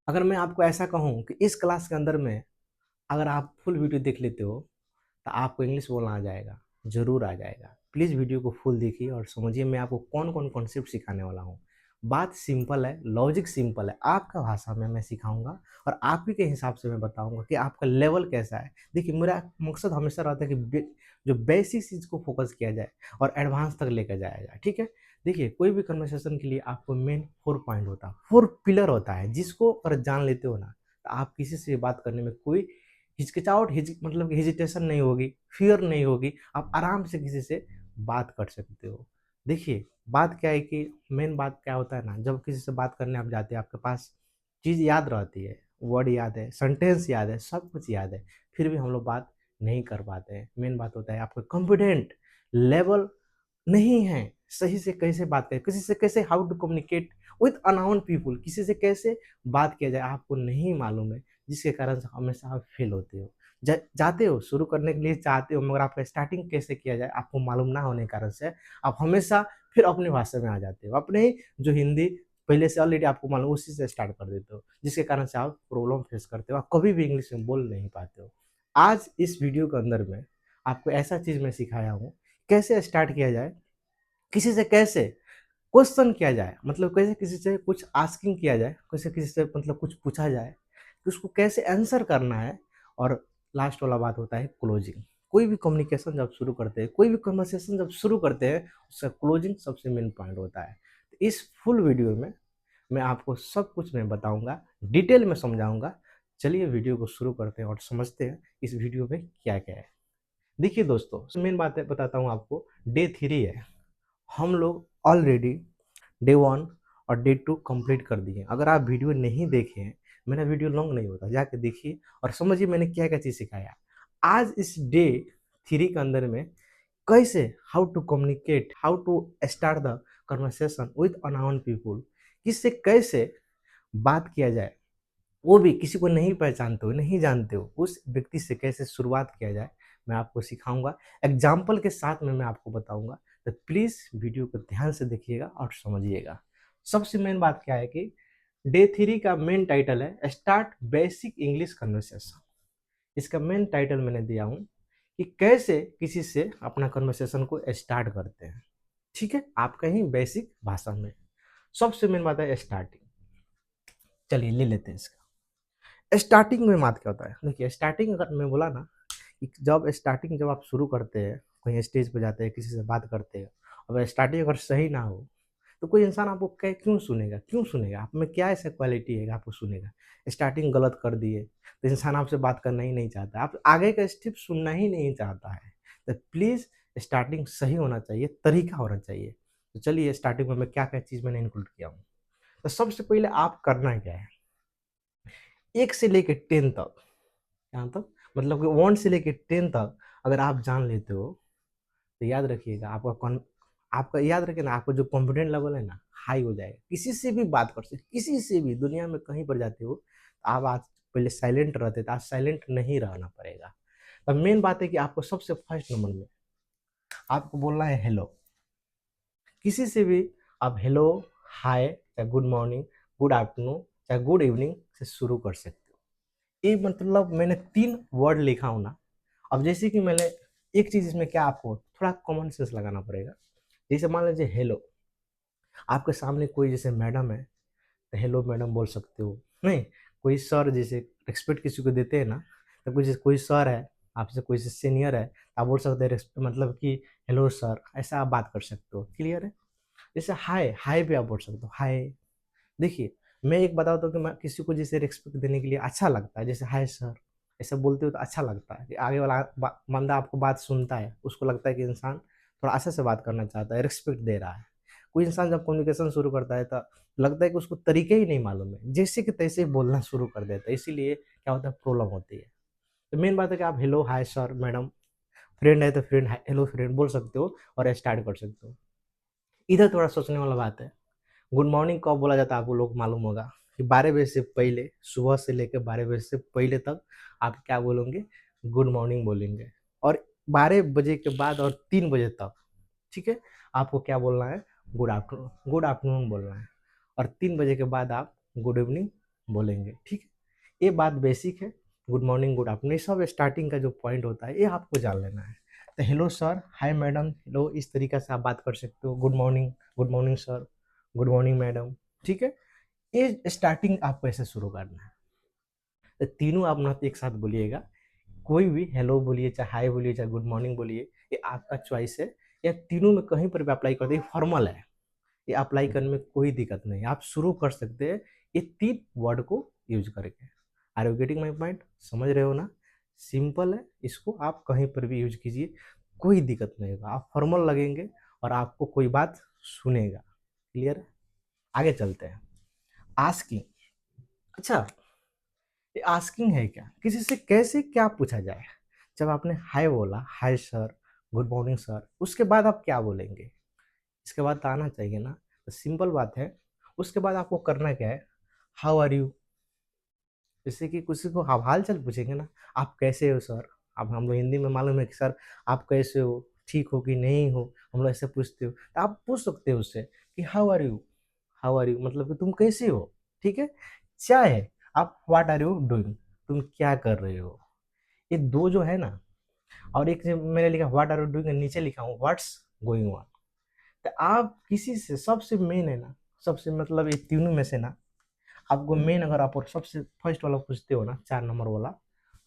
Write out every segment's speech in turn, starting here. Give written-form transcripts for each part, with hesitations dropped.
अगर मैं आपको ऐसा कहूँ कि इस क्लास के अंदर में अगर आप फुल वीडियो देख लेते हो, तो आपको इंग्लिश बोलना आ जाएगा, ज़रूर आ जाएगा। प्लीज़ वीडियो को फुल देखिए और समझिए मैं आपको कौन-कौन कॉन्सेप्ट सिखाने वाला हूँ। बात सिंपल है, लॉजिक सिंपल है, आपका भाषा में मैं सिखाऊँगा और आप ही के हिसाब से मैं बताऊँगा कि आपका लेवल कैसा है। देखिए, मेरा मकसद हमेशा रहता है कि जो बेसिक चीज़ को फोकस किया जाए और एडवांस तक लेकर जाया जाए, ठीक है? देखिए, कोई भी कन्वर्सेशन के लिए आपको मेन 4 पॉइंट होता है, 4 पिलर होता है, जिसको अगर जान लेते हो ना, तो आप किसी से बात करने में कोई हिचकिचाहट मतलब हेजिटेशन नहीं होगी, फ़ियर नहीं होगी, आप आराम से किसी से बात कर सकते हो। देखिए, बात क्या है कि मेन बात क्या होता है ना, जब किसी से बात करने आप जाते हैं, आपके पास चीज़ याद रहती है, वर्ड याद है, सेंटेंस याद है, सब कुछ याद है, फिर भी हम लोग बात नहीं कर पाते हैं। मेन बात होता है आपका कॉन्फिडेंट लेवल नहीं है, सही से कैसे बात करें, किसी से कैसे how to communicate with unknown people, किसी से कैसे बात किया जाए आपको नहीं मालूम है, जिसके कारण से हमेशा आप फेल होते हो। जाते हो शुरू करने के लिए चाहते हो, मगर आपका स्टार्टिंग कैसे किया जाए आपको मालूम ना होने के कारण से आप हमेशा फिर अपनी भाषा में आ जाते हो। अपने ही जो हिंदी पहले से ऑलरेडी आपको मालूम उसी से स्टार्ट कर देते हो, जिसके कारण से आप प्रॉब्लम फेस करते हो, आप कभी भी इंग्लिश में बोल नहीं पाते हो। आज इस वीडियो के अंदर में आपको ऐसा चीज़ मैं सिखाया हूँ, कैसे स्टार्ट किया जाए, किसी से कैसे क्वेश्चन किया जाए, मतलब कैसे किसी से कुछ आस्किंग किया जाए, कैसे किसी से मतलब कुछ पूछा जाए, कि उसको कैसे आंसर करना है। और लास्ट वाला बात होता है क्लोजिंग। कोई भी कम्युनिकेशन जब शुरू करते हैं, कोई भी कन्वर्सेशन जब शुरू करते हैं, उसका क्लोजिंग सबसे मेन पॉइंट होता है। तो इस फुल वीडियो में मैं आपको सब कुछ मैं बताऊँगा, डिटेल में समझाऊँगा। चलिए वीडियो को शुरू करते हैं और समझते हैं इस वीडियो में क्या-क्या है। देखिए दोस्तों, मेन बात है बताता हूँ आपको, डे 3 है। हम लोग ऑलरेडी डे 1 और डे 2 कंप्लीट कर दिए। अगर आप वीडियो नहीं देखे हैं, मेरा वीडियो लॉन्ग नहीं होता, जाके देखिए और समझिए मैंने क्या-क्या चीज़ सिखाया। आज इस डे 3 के अंदर में कैसे how to communicate, how to start the conversation with unknown people, किससे कैसे बात किया जाए, वो भी किसी को नहीं पहचानते हो, नहीं जानते हो, उस व्यक्ति से कैसे शुरुआत किया जाए, मैं आपको सिखाऊँगा। एग्ज़ाम्पल के साथ में मैं आपको बताऊँगा, तो प्लीज़ वीडियो को ध्यान से देखिएगा और समझिएगा। सबसे मेन बात क्या है कि डे 3 का मेन टाइटल है स्टार्ट बेसिक इंग्लिश कन्वर्सेशन। इसका मेन टाइटल मैंने दिया हूँ कि कैसे किसी से अपना कन्वर्सेशन को स्टार्ट करते हैं, ठीक है? आपका ही बेसिक भाषा में। सबसे मेन बात है स्टार्टिंग। चलिए ले लेते हैं इसका। स्टार्टिंग में बात क्या होता है? देखिए, स्टार्टिंग अगर मैं बोला ना कि जब आप शुरू करते हैं, कहीं स्टेज पे जाते हैं, किसी से बात करते हैं, अगर स्टार्टिंग अगर सही ना हो, तो कोई इंसान आपको कै क्यों सुनेगा? क्यों सुनेगा? आप में क्या ऐसा क्वालिटी है कि आपको सुनेगा? स्टार्टिंग गलत कर दिए, तो इंसान आपसे बात करना ही नहीं चाहता, आप आगे का स्टेप सुनना ही नहीं चाहता है। तो प्लीज़ स्टार्टिंग सही होना चाहिए, तरीका होना चाहिए। तो चलिए स्टार्टिंग में मैं क्या-क्या चीज़ मैंने इंक्लूड किया हूँ। तो सबसे पहले आप करना क्या है? 1 से लेके 10 तक, यहाँ तक मतलब कि 1 से लेके 10 तक अगर आप जान लेते हो, तो याद रखिएगा आपका याद रखिए ना, आपका जो कॉन्फिडेंट लेवल है ना, हाई हो जाएगा। किसी से भी बात कर सकते, किसी से भी दुनिया में कहीं पर जाते हो, तो आप आज पहले साइलेंट रहते थे, आज साइलेंट नहीं रहना पड़ेगा। अब मेन बात है कि आपको सबसे फर्स्ट नंबर में आपको बोलना है हेलो। किसी से भी आप हेलो, हाय, चाहे गुड मॉर्निंग, गुड आफ्टरनून, चाहे गुड इवनिंग से शुरू कर सकते हो। ये मतलब मैंने 3 वर्ड लिखा हूँ ना, अब जैसे कि मैंने एक चीज़ इसमें क्या आपको थोड़ा कॉमन सेंस लगाना पड़ेगा। जैसे मान लीजिए हेलो, आपके सामने कोई जैसे मैडम है, तो हेलो मैडम बोल सकते हो। नहीं, कोई सर जैसे रिस्पेक्ट किसी को देते हैं ना, तो कोई जैसे कोई सर है, आपसे कोई से सीनियर है, तो आप बोल सकते हैं मतलब कि हेलो सर, ऐसा आप बात कर सकते हो। क्लियर है? जैसे हाय, हाय भी आप बोल सकते हो, हाय। देखिए, मैं एक बताता हूँ कि मैं किसी को जैसे रिस्पेक्ट देने के लिए अच्छा लगता है, जैसे हाय सर, ऐसा बोलते हो तो अच्छा लगता है कि आगे वाला बंदा आपको बात सुनता है, उसको लगता है कि इंसान थोड़ा अच्छे से बात करना चाहता है, रिस्पेक्ट दे रहा है। कोई इंसान जब कम्युनिकेशन शुरू करता है तो लगता है कि उसको तरीके ही नहीं मालूम है, जैसे कि तैसे ही बोलना शुरू कर देता है, इसीलिए क्या होता है प्रॉब्लम होती है। तो मेन बात है कि आप hello, hi sir, madam, friend है तो फ्रेंड, हेलो फ्रेंड बोल सकते हो और स्टार्ट कर सकते हो। इधर थोड़ा सोचने वाला बात है। गुड मॉर्निंग कब बोला जाता है आपको लोग मालूम होगा कि 12 बजे से पहले, सुबह से लेकर 12 बजे से पहले तक आप क्या बोलेंगे? गुड मॉर्निंग बोलेंगे। और 12 बजे के बाद और 3 बजे तक, ठीक है, आपको क्या बोलना है? गुड आफ्टरनून बोलना है। और 3 बजे के बाद आप गुड इवनिंग बोलेंगे, ठीक है। ये बात बेसिक है। गुड मॉर्निंग, गुड आफ्टरनून, ये सब स्टार्टिंग का जो पॉइंट होता है ये आपको जान लेना है। तो hello sir, hi madam, hello, इस तरीके से आप बात कर सकते हो। Good morning sir, good morning madam, ठीक है। ये स्टार्टिंग आपको ऐसे शुरू करना है। तो तीनों आप ना तो एक साथ बोलिएगा, कोई भी हेलो बोलिए, चाहे हाय बोलिए, चाहे गुड मॉर्निंग बोलिए, ये आपका चॉइस है। या तीनों में कहीं पर भी अप्लाई कर दे, फॉर्मल है, ये अप्लाई करने में कोई दिक्कत नहीं है। आप शुरू कर सकते हैं ये 3 वर्ड को यूज करके। Are you getting my point? समझ रहे हो ना? सिंपल है, इसको आप कहीं पर भी यूज कीजिए, कोई दिक्कत नहीं होगा। आप फॉर्मल लगेंगे और आपको कोई बात सुनेगा। क्लियर है? आगे चलते हैं। आस्किंग। अच्छा, ये आस्किंग है क्या? किसी से कैसे क्या पूछा जाए? जब आपने हाय बोला, hi sir, good morning sir, उसके बाद आप क्या बोलेंगे? इसके बाद तो आना चाहिए ना। तो सिंपल बात है, उसके बाद आपको करना क्या है? How are you. जैसे कि किसी को आप हाल चाल पूछेंगे ना, आप कैसे हो सर। अब हम लोग हिंदी में मालूम है कि सर आप कैसे हो, ठीक हो कि नहीं हो, हम लोग ऐसे पूछते हो। तो आप पूछ सकते हो उससे कि how are you. How are you मतलब कि तुम कैसे हो, ठीक है। चाहे आप व्हाट आर यू डूइंग, तुम क्या कर रहे हो। ये दो जो है ना, और एक जो मैंने लिखा व्हाट आर यू डूइंग, नीचे लिखा हूँ व्हाट्स गोइंग ऑन। तो आप किसी से सबसे मेन है ना, सबसे मतलब ये तीनों में से ना, आपको मेन अगर आप और सबसे फर्स्ट वाला पूछते हो ना, 4 नंबर वाला,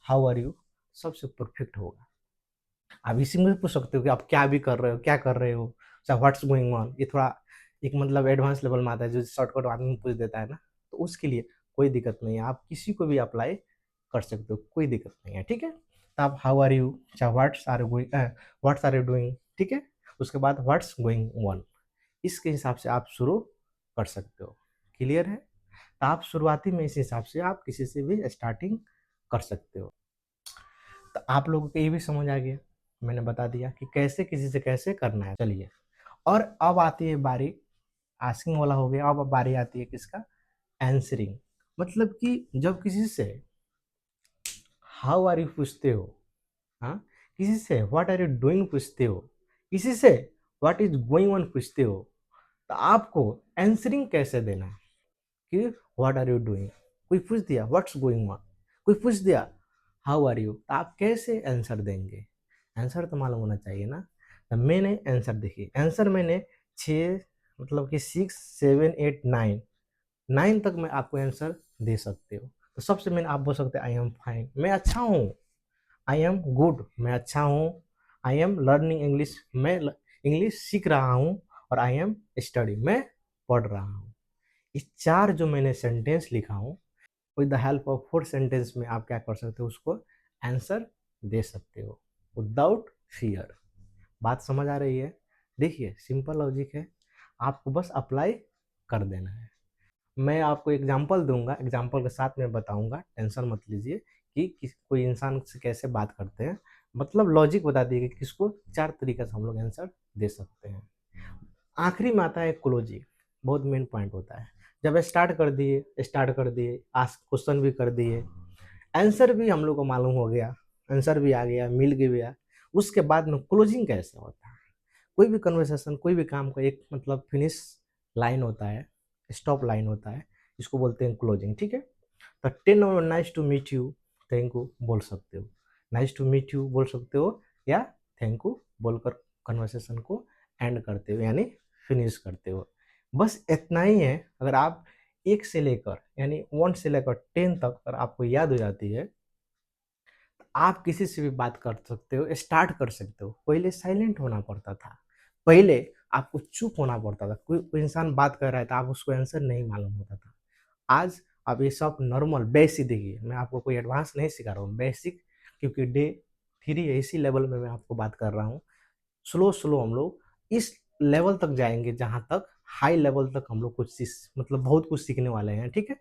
हाउ आर यू, सबसे परफेक्ट होगा। आप इसी में पूछ सकते हो कि आप क्या भी कर रहे हो, क्या कर रहे हो, चाहे व्हाट्स गोइंग ऑन। ये थोड़ा एक मतलब एडवांस लेवल में आता है, जो शॉर्टकट आदमी पूछ देता है ना, तो उसके लिए कोई दिक्कत नहीं है, आप किसी को भी अप्लाई कर सकते हो, कोई दिक्कत नहीं है, ठीक है। तो आप हाउ आर यू, चाहे व्हाट्स आर यू डूइंग, ठीक है। उसके बाद व्हाट्स गोइंग ऑन, इसके हिसाब से आप शुरू कर सकते हो। क्लियर है? तो आप शुरुआती में इस हिसाब से आप किसी से भी स्टार्टिंग कर सकते हो। तो आप लोगों को ये भी समझ आ गया, मैंने बता दिया कि कैसे किसी से कैसे करना है। चलिए, और अब आती है बारी, आस्किंग वाला हो गया, अब बारी आती है किसका? आंसरिंग। मतलब कि जब किसी से हाउ आर यू पूछते हो, हाँ, किसी से व्हाट आर यू डूइंग पूछते हो, किसी से व्हाट इज गोइंग ऑन पूछते हो, तो आपको आंसरिंग कैसे देना है? कि व्हाट आर यू डूइंग, कोई पूछ दिया व्हाट्स गोइंग ऑन, कोई पूछ दिया हाउ आर यू, तो आप कैसे आंसर देंगे? आंसर तो मालूम होना चाहिए ना। तो मैंने आंसर, देखिए आंसर मैंने 6, मतलब कि 6, 7, 8, 9, 9 तक मैं आपको आंसर दे सकते हो। तो सबसे मैंने आप बोल सकते हैं आई एम फाइन, मैं अच्छा हूँ। आई एम गुड, मैं अच्छा हूँ। आई एम लर्निंग इंग्लिश, मैं इंग्लिश सीख रहा हूँ। और आई एम स्टडी, मैं पढ़ रहा हूँ। ये 4 जो मैंने सेंटेंस लिखा हूँ, with the help of 4 sentence में आप क्या कर सकते हो, उसको आंसर दे सकते हो विदाउट फियर। बात समझ आ रही है? देखिए सिंपल लॉजिक है, आपको बस अप्लाई कर देना है। मैं आपको एग्जांपल दूंगा, एग्जांपल के साथ में बताऊंगा, टेंशन मत लीजिए कि कोई इंसान से कैसे बात करते हैं। मतलब लॉजिक बता दिए कि किसको 4 तरीके से हम लोग आंसर दे सकते हैं। आखिरी में आता है क्लोजिंग, बहुत मेन पॉइंट होता है। जब स्टार्ट कर दिए, आस्क क्वेश्चन भी कर दिए, आंसर भी हम लोग को मालूम हो गया, आंसर भी आ गया, मिल गया, उसके बाद में क्लोजिंग कैसे होता है? कोई भी कन्वर्सेशन, कोई भी काम का एक मतलब फिनिश लाइन होता है, स्टॉप लाइन होता है, इसको बोलते हैं क्लोजिंग, ठीक है। तो 10 nice to meet you, thank you बोल सकते हो, नाइस टू मीट यू बोल सकते हो, या थैंक यू बोलकर कन्वर्सेशन को एंड करते हो, यानी फिनिश करते हो। बस इतना ही है। अगर आप 1 से लेकर यानी 1 से लेकर 10 तक अगर आपको याद हो जाती है, तो आप किसी से भी बात कर सकते हो, स्टार्ट कर सकते हो। पहले साइलेंट होना पड़ता था, पहले आपको चुप होना पड़ता था, कोई इंसान बात कर रहा है तो आप उसको आंसर नहीं मालूम होता था। आज अब ये सब नॉर्मल बेसिक, देखिए मैं आपको कोई एडवांस नहीं सिखा रहा हूँ, बेसिक, क्योंकि डे 3 है, इसी लेवल में मैं आपको बात कर रहा हूँ। स्लो स्लो हम लोग इस लेवल तक जाएंगे जहाँ तक हाई लेवल तक हम लोग कुछ मतलब बहुत कुछ सीखने वाले हैं, ठीक है।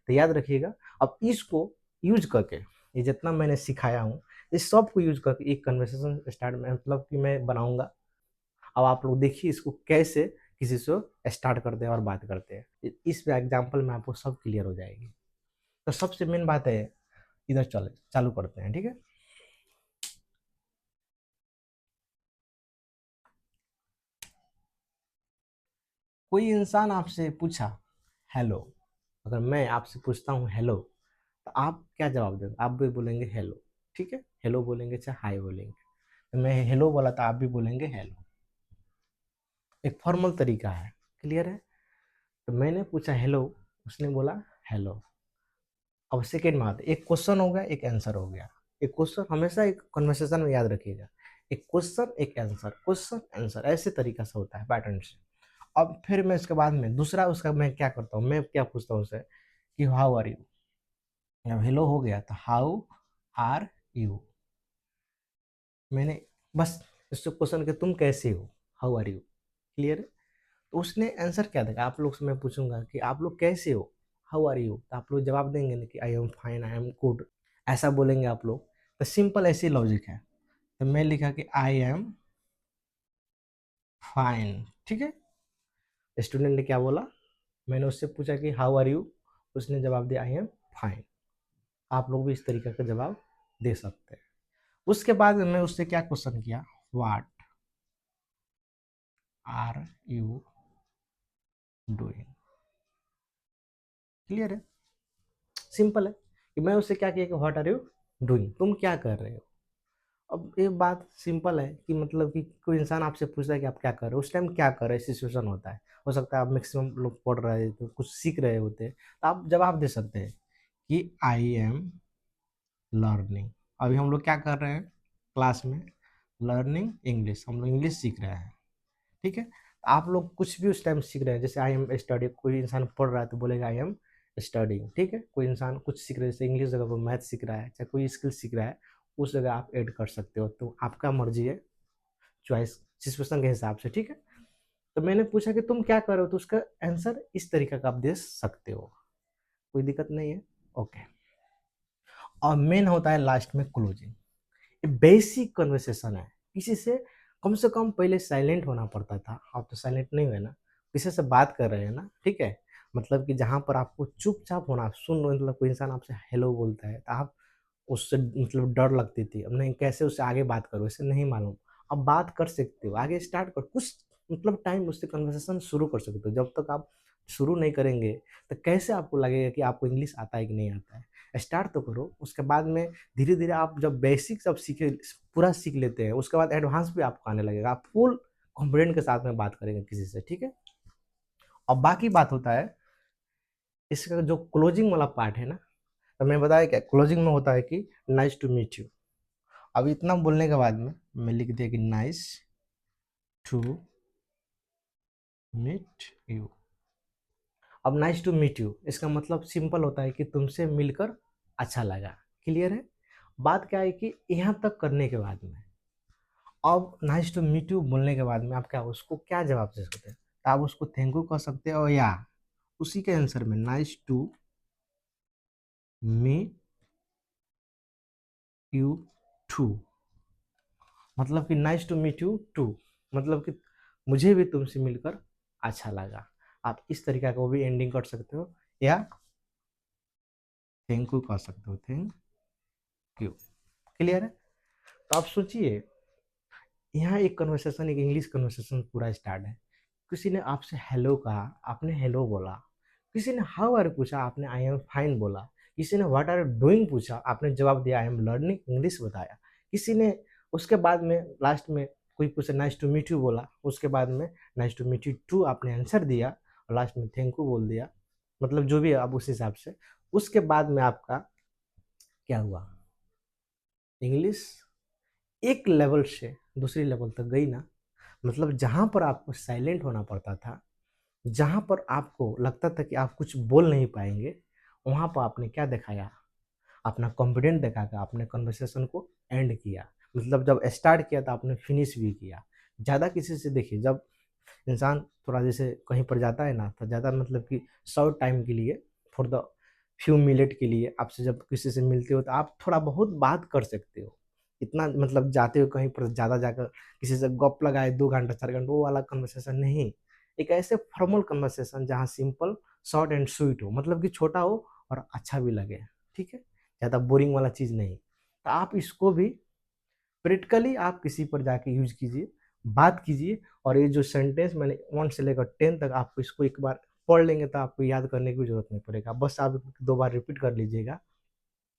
तो याद रखिएगा, अब इसको यूज करके, ये जितना मैंने सिखाया हूँ, इस सब को यूज करके एक कन्वर्सेशन स्टार्ट में मतलब कि मैं बनाऊंगा। अब आप लोग देखिए इसको कैसे किसी से स्टार्ट करते हैं और बात करते हैं, इस एग्जाम्पल में आपको सब क्लियर हो जाएगी। तो सबसे मेन बात है, इधर चले चालू करते हैं, ठीक है। कोई इंसान आपसे पूछा हेलो, अगर मैं आपसे पूछता हूँ हेलो, तो आप क्या जवाब देंगे? आप भी बोलेंगे हेलो, ठीक है, हेलो बोलेंगे चाहे हाय बोलेंगे। तो मैं हेलो बोला तो आप भी बोलेंगे हेलो, एक फॉर्मल तरीका है। क्लियर है? तो मैंने पूछा हेलो, उसने बोला हेलो। अब सेकेंड बात, एक क्वेश्चन हो गया, एक आंसर हो गया। एक क्वेश्चन हमेशा एक कन्वर्सेशन में याद रखिएगा, एक क्वेश्चन एक आंसर, क्वेश्चन आंसर, ऐसे तरीका से होता है पैटर्न से। अब फिर मैं इसके बाद में दूसरा उसका मैं क्या करता हूँ, मैं क्या पूछता हूँ उसे कि हाउ आर यू। अब हेलो हो गया तो हाउ आर यू, मैंने बस इससे क्वेश्चन कि तुम कैसे हो, हाउ आर यू। क्लियर है? तो उसने आंसर क्या देगा, आप लोग से मैं पूछूंगा कि आप लोग कैसे हो, हाउ आर यू, तो आप लोग जवाब देंगे ना कि I am fine, I am good, ऐसा बोलेंगे आप लोग। तो सिंपल ऐसी लॉजिक है। तो मैं लिखा कि आई एम फाइन, ठीक है। स्टूडेंट ने क्या बोला, मैंने उससे पूछा कि हाउ आर यू, उसने जवाब दिया आई एम फाइन। आप लोग भी इस तरीके का जवाब दे सकते हैं। उसके बाद मैं उससे क्या क्वेश्चन किया, what are you doing. Clear है? सिंपल है कि मैं उससे क्या किया कि व्हाट आर यू डूइंग, तुम क्या कर रहे हो। अब ये बात सिंपल है कि मतलब कि कोई इंसान आपसे पूछता है कि आप क्या कर रहे हो, उस टाइम क्या कर रहे हैं, सिचुएशन होता है। हो सकता है आप मैक्सिमम लोग पढ़ रहे थे, कुछ सीख रहे होते हैं, तो आप जवाब दे सकते हैं कि आई एम लर्निंग। अभी हम लोग क्या कर रहे हैं क्लास में, लर्निंग इंग्लिश, हम लोग इंग्लिश सीख रहे हैं, ठीक है। तो आप लोग कुछ भी उस टाइम सीख रहे हैं, जैसे आई एम स्टडी, कोई इंसान पढ़ रहा है तो बोलेगा आई एम स्टडिंग, ठीक है। कोई इंसान कुछ सीख रहा है, जैसे इंग्लिश जगह पर मैथ सीख रहा है, चाहे कोई स्किल सीख रहा है, उस जगह आप ऐड कर सकते हो, तो आपका मर्जी है, चॉइस सिचुएशन के हिसाब से, ठीक है। तो मैंने पूछा कि तुम क्या कर रहे हो, तो उसका आंसर इस तरीके का आप दे सकते हो, कोई दिक्कत नहीं है। ओके। और मेन होता है लास्ट में क्लोजिंग। ये बेसिक कन्वर्सेशन है, किसी से कम पहले साइलेंट होना पड़ता था, अब तो साइलेंट नहीं हुए ना, किसी से बात कर रहे हैं ना, ठीक है। मतलब कि जहाँ पर आपको चुपचाप होना, सुन, मतलब कोई इंसान आपसे हेलो बोलता है तो आप उससे मतलब डर लगती थी, अब नहीं कैसे उससे आगे बात करो, इसे नहीं मालूम। अब बात कर सकते हो, आगे स्टार्ट कर, कुछ मतलब टाइम उससे कन्वर्सेशन शुरू कर सकते हो। जब तक आप शुरू नहीं करेंगे तो कैसे आपको लगेगा कि आपको इंग्लिश आता है कि नहीं आता है। स्टार्ट तो करो, उसके बाद में धीरे धीरे आप जब बेसिक सब सीखे, पूरा सीख लेते हैं, उसके बाद एडवांस भी आपको आने लगेगा, आप फुल कॉन्फिडेंट के साथ में बात करेंगे किसी से, ठीक है। और बाकी बात होता है इसका जो क्लोजिंग वाला पार्ट है ना, तो मैं बताया क्या क्लोजिंग में होता है कि नाइस टू मीट यू। अब इतना बोलने के बाद में मैं लिख दिया कि नाइस टू मीट यू। अब नाइस टू मीट यू इसका मतलब सिंपल होता है कि तुमसे मिलकर अच्छा लगा। क्लियर है? बात क्या है कि यहाँ तक करने के बाद में, अब नाइस टू मीट यू बोलने के बाद में आप क्या उसको क्या जवाब दे सकते हैं, तो आप उसको थैंक यू कह सकते हो, या उसी के आंसर में nice to meet you too, मतलब कि nice to meet you too, मतलब कि मुझे भी तुमसे मिलकर अच्छा लगा। आप इस तरीका का वो भी एंडिंग कर सकते हो, या थैंक यू कह सकते हो, थैंक यू। क्लियर है? तो आप सोचिए, यहाँ एक कन्वर्सेशन, एक इंग्लिश कन्वर्सेशन पूरा स्टार्ट है। किसी ने आपसे हेलो कहा, आपने हेलो बोला। किसी ने हाउ आर पूछा, आपने आई एम फाइन बोला। किसी ने व्हाट आर डूइंग पूछा, आपने जवाब दिया आई एम लर्निंग इंग्लिश बताया। किसी ने उसके बाद में लास्ट में कोई पूछा नाइस टू मीट यू बोला, उसके बाद में nice to meet you too आपने आंसर दिया, और लास्ट में थैंक यू बोल दिया। मतलब जो भी है आप उस हिसाब से, उसके बाद में आपका क्या हुआ, इंग्लिश एक लेवल से दूसरी लेवल तक गई ना। मतलब जहाँ पर आपको साइलेंट होना पड़ता था, जहाँ पर आपको लगता था कि आप कुछ बोल नहीं पाएंगे, वहाँ पर आपने क्या दिखाया, अपना कॉन्फिडेंट दिखा कर आपने कन्वर्सेशन को एंड किया। मतलब जब स्टार्ट किया था आपने फिनिश भी किया। ज़्यादा किसी से देखिए, जब इंसान थोड़ा जैसे कहीं पर जाता है ना, तो ज़्यादा मतलब कि शॉर्ट टाइम के लिए, फॉर द फ्यू मिनट के लिए आपसे जब किसी से मिलते हो तो आप थोड़ा बहुत बात कर सकते हो। इतना मतलब जाते हो कहीं पर ज़्यादा जाकर किसी से गप लगाए 2 घंटा 4 घंटा, वो वाला कन्वर्सेशन नहीं। एक ऐसे फॉर्मल कन्वर्सेशन जहाँ सिंपल, शॉर्ट एंड स्वीट हो, मतलब कि छोटा हो और अच्छा भी लगे, ठीक है। ज़्यादा बोरिंग वाला चीज़ नहीं। तो आप इसको भी प्रैक्टिकली आप किसी पर जाके यूज कीजिए, बात कीजिए। और ये जो सेंटेंस मैंने 1 से लेकर 10 तक आपको इसको एक बार पढ़ लेंगे तो आपको याद करने की ज़रूरत नहीं पड़ेगा, बस आप 2 बार रिपीट कर लीजिएगा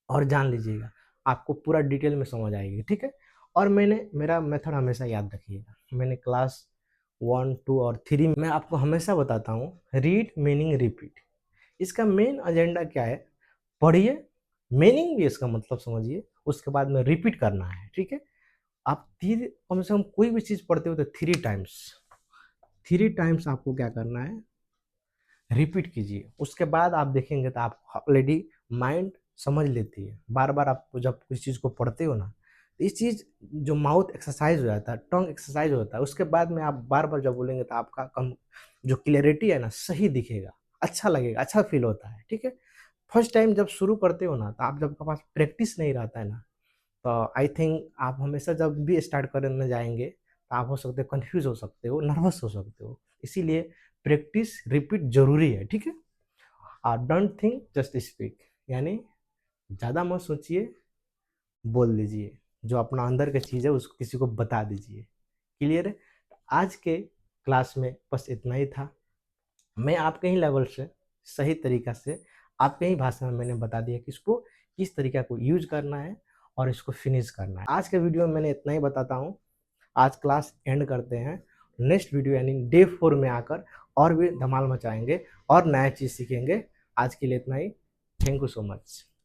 और जान लीजिएगा, आपको पूरा डिटेल में समझ आएगी, ठीक है। और मेरा मेथड हमेशा याद रखिएगा, मैंने क्लास 1, 2 और 3 में आपको हमेशा बताता हूँ, रीड मीनिंग रिपीट। इसका मेन एजेंडा क्या है, पढ़िए, मीनिंग भी इसका मतलब समझिए, उसके बाद में रिपीट करना है, ठीक है। आप कम से कम कोई भी चीज़ पढ़ते हो तो 3 टाइम्स आपको क्या करना है, रिपीट कीजिए। उसके बाद आप देखेंगे तो आप ऑलरेडी माइंड समझ लेती है। बार बार आप जब किसी चीज़ को पढ़ते हो ना, तो इस चीज़ जो माउथ एक्सरसाइज हो जाता है, टंग एक्सरसाइज होता है, उसके बाद में आप बार बार जब बोलेंगे तो आपका कम जो क्लियरिटी है ना, सही दिखेगा, अच्छा लगेगा, अच्छा फील होता है, ठीक है। फर्स्ट टाइम जब शुरू करते हो ना, तो आप जब आपके पास प्रैक्टिस नहीं रहता है ना, तो आई थिंक आप हमेशा जब भी स्टार्ट करने जाएंगे तो आप हो सकते हो कंफ्यूज हो सकते हो, नर्वस हो सकते हो। इसीलिए प्रैक्टिस रिपीट जरूरी है, ठीक है। डोंट थिंक जस्ट स्पीक, यानी ज़्यादा मत सोचिए, बोल दीजिए। जो अपना अंदर की चीज़ है उसको किसी को बता दीजिए। क्लियर है। आज के क्लास में बस इतना ही था। मैं आपके ही लेवल से सही तरीका से आपके ही भाषा में मैंने बता दिया कि इसको किस तरीका को यूज करना है और इसको फिनिश करना है। आज के वीडियो में मैंने इतना ही बताता हूँ। आज क्लास एंड करते हैं। नेक्स्ट वीडियो यानी डे 4 में आकर और भी धमाल मचाएंगे और नया चीज़ सीखेंगे। आज के लिए इतना ही। Thank you so much.